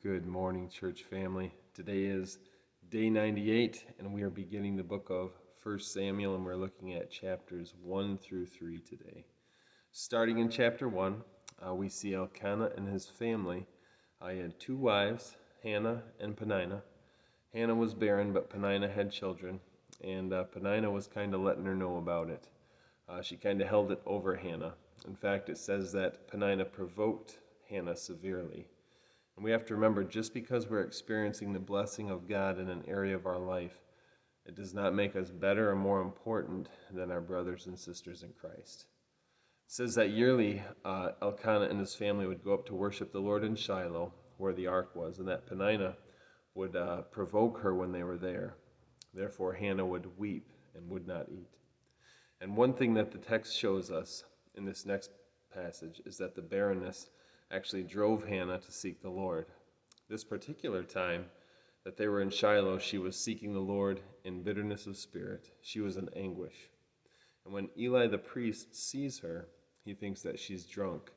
Good morning, church family. Today is day 98, and we are beginning the book of 1 Samuel, and we're looking at chapters 1 through 3 today. Starting in chapter 1, we see Elkanah and his family. He had two wives, Hannah and Peninnah. Hannah was barren, but Peninnah had children, and Peninnah was kind of letting her know about it. She kind of held it over Hannah. In fact, it says that Peninnah provoked Hannah severely. And we have to remember, just because we're experiencing the blessing of God in an area of our life, it does not make us better or more important than our brothers and sisters in Christ. It says that yearly Elkanah and his family would go up to worship the Lord in Shiloh, where the ark was, and that Peninnah would provoke her when they were there. Therefore, Hannah would weep and would not eat. And one thing that the text shows us in this next passage is that the Baroness actually drove Hannah to seek the Lord. This particular time that they were in Shiloh, she was seeking the Lord in bitterness of spirit. She was in anguish. And when Eli the priest sees her, he thinks that she's drunk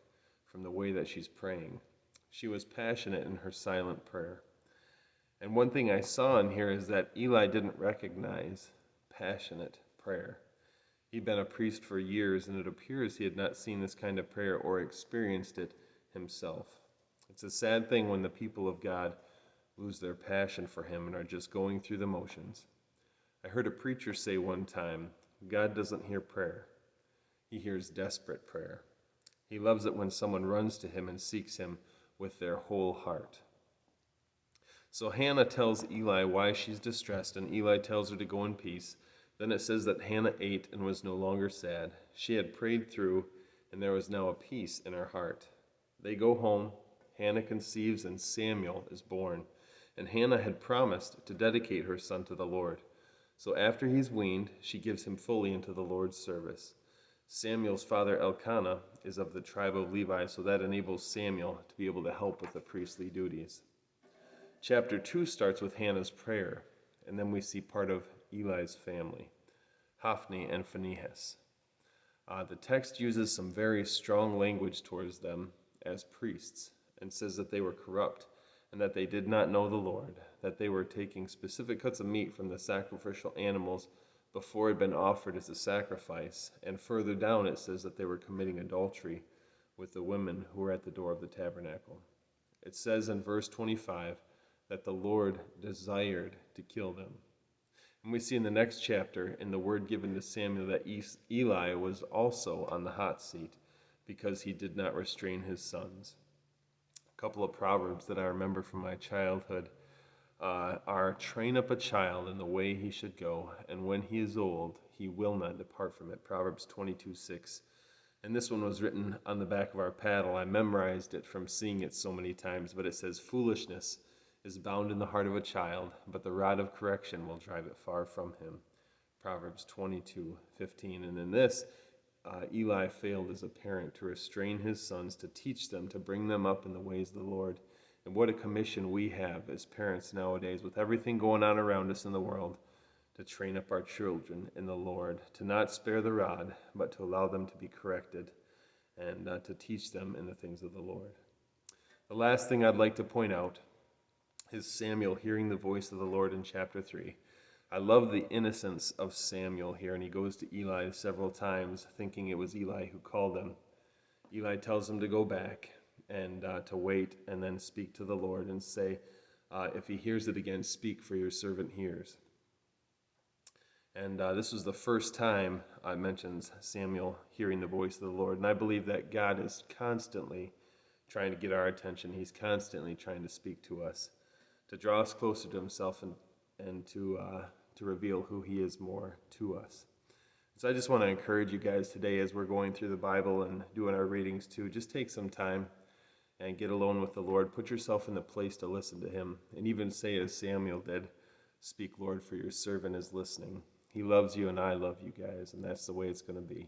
from the way that she's praying. She was passionate in her silent prayer. And one thing I saw in here is that Eli didn't recognize passionate prayer. He'd been a priest for years, and it appears he had not seen this kind of prayer or experienced it himself. It's a sad thing when the people of God lose their passion for him and are just going through the motions. I heard a preacher say one time, God doesn't hear prayer. He hears desperate prayer. He loves it when someone runs to him and seeks him with their whole heart. So Hannah tells Eli why she's distressed, and Eli tells her to go in peace. Then it says that Hannah ate and was no longer sad. She had prayed through, and there was now a peace in her heart. They go home, Hannah conceives, and Samuel is born. And Hannah had promised to dedicate her son to the Lord. So after he's weaned, she gives him fully into the Lord's service. Samuel's father Elkanah is of the tribe of Levi, so that enables Samuel to be able to help with the priestly duties. Chapter 2 starts with Hannah's prayer, and then we see part of Eli's family, Hophni and Phinehas. The text uses some very strong language towards them as priests, and says that they were corrupt and that they did not know the Lord, that they were taking specific cuts of meat from the sacrificial animals before it had been offered as a sacrifice. And further down it says that they were committing adultery with the women who were at the door of the tabernacle. It says in verse 25 that the Lord desired to kill them. And we see in the next chapter, in the word given to Samuel, that Eli was also on the hot seat because he did not restrain his sons. A couple of proverbs that I remember from my childhood are, train up a child in the way he should go, and when he is old, he will not depart from it. Proverbs 22:6. And this one was written on the back of our paddle. I memorized it from seeing it so many times, but it says, foolishness is bound in the heart of a child, but the rod of correction will drive it far from him. Proverbs 22:15. And in this, Eli failed as a parent to restrain his sons, to teach them, to bring them up in the ways of the Lord. And what a commission we have as parents nowadays, with everything going on around us in the world, to train up our children in the Lord, to not spare the rod, but to allow them to be corrected, and to teach them in the things of the Lord. The last thing I'd like to point out is Samuel hearing the voice of the Lord in chapter 3. I love the innocence of Samuel here, and he goes to Eli several times thinking it was Eli who called him. Eli tells him to go back and to wait and then speak to the Lord and say, if he hears it again, speak, for your servant hears. And this was the first time I mentioned Samuel hearing the voice of the Lord, and I believe that God is constantly trying to get our attention. He's constantly trying to speak to us, to draw us closer to himself, and to reveal who he is more to us. So I just want to encourage you guys today, as we're going through the Bible and doing our readings too, just take some time and get alone with the Lord. Put yourself in the place to listen to him, and even say as Samuel did, speak, Lord, for your servant is listening. He loves you and I love you guys, and that's the way it's going to be.